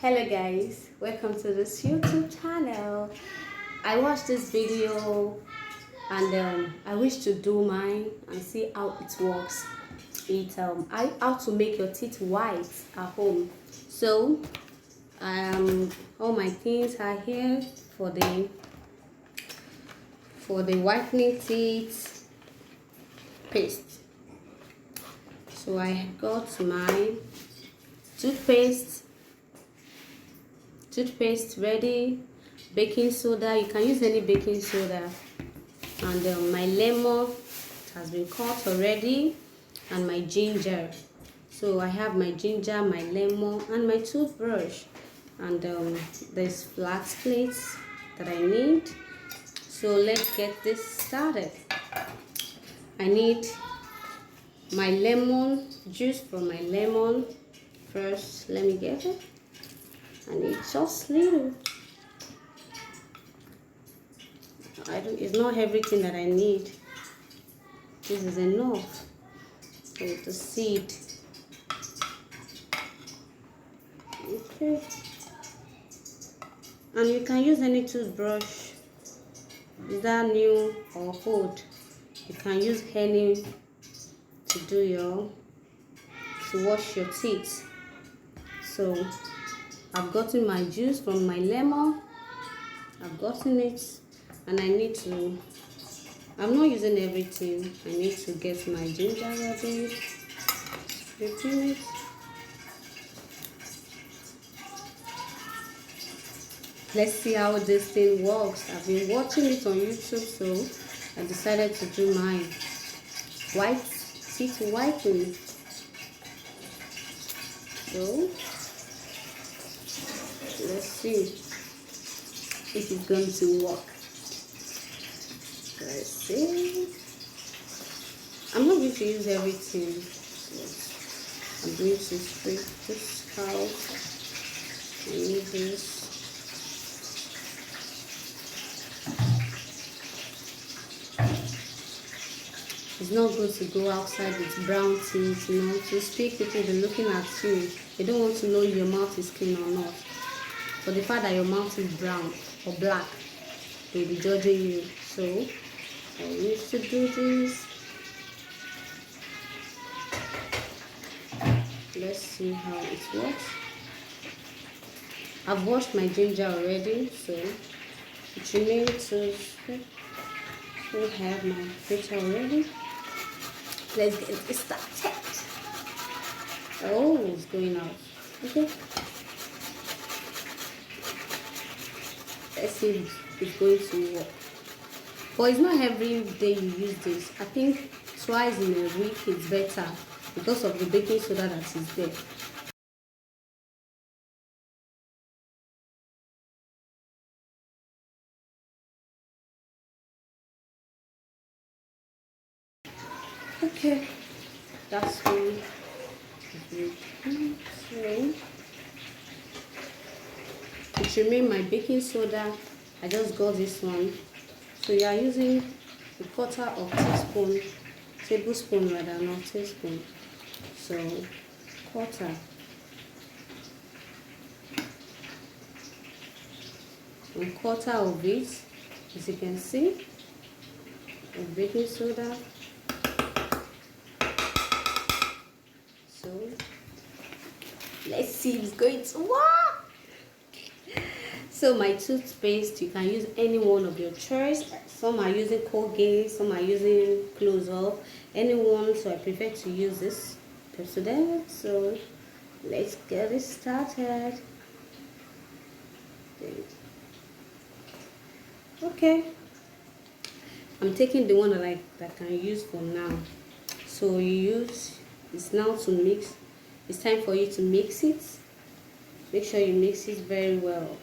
Hello guys, welcome to this YouTube channel. I watched this video and I wish to do mine and see how it works. How to make your teeth white at home. So all my things are here for the whitening teeth paste. So I got my toothpaste ready, baking soda, you can use any baking soda, and my lemon has been cut already, and my ginger. So I have my ginger, my lemon, and my toothbrush, and there's flat plates that I need. So let's get this started. I need my lemon juice from my lemon. First, let me get it. I need just little. It's not everything that I need. This is enough for the seed. Okay. And you can use any toothbrush, either new or old. You can use any to wash your teeth. So I've gotten my juice from my lemon. I've gotten it, and I'm not using everything. I need to get my ginger ready. Scraping it. Let's see how this thing works. I've been watching it on YouTube, so I decided to do mine. Teeth whitening. So let's see if it's going to work. Let's see. I'm not going to use everything. So I'm going to scrape this out. I need this. It's not good to go outside with brown teeth, to speak, people will be looking at you. They don't want to know if your mouth is clean or not. For the fact that your mouth is brown or black, they'll be judging you. So I need to do this. Let's see how it works. I've washed my ginger already, so it remains to still have my filter already. Let's get it started. Oh, it's going out. Okay. Let's see if it's going to work. But it's not every day you use this. I think twice in a week is better because of the baking soda that is there. Okay, that's one. So it remains my baking soda. I just got this one. So you are using a quarter of tablespoon rather, not teaspoon. So quarter. One quarter of it, as you can see, of baking soda. So let's see if it's going to work. So my toothpaste, you can use any one of your choice. Some are using Colgate, some are using Close Up, anyone. So I prefer to use this Pepsodent. So let's get it started. Okay, I'm taking the one that I can use for now. So it's now to mix. It's time for you to mix it. Make sure you mix it very well.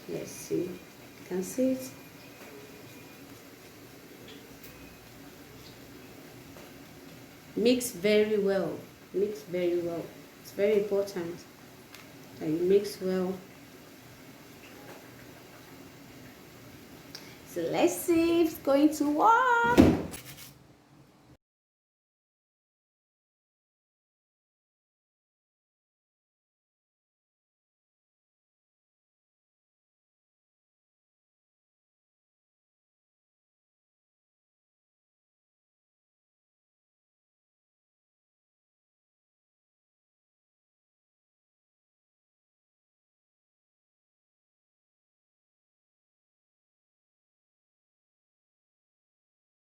Let's see. You can see it. Mix very well. Mix very well. It's very important that you mix well. So let's see if it's going to work.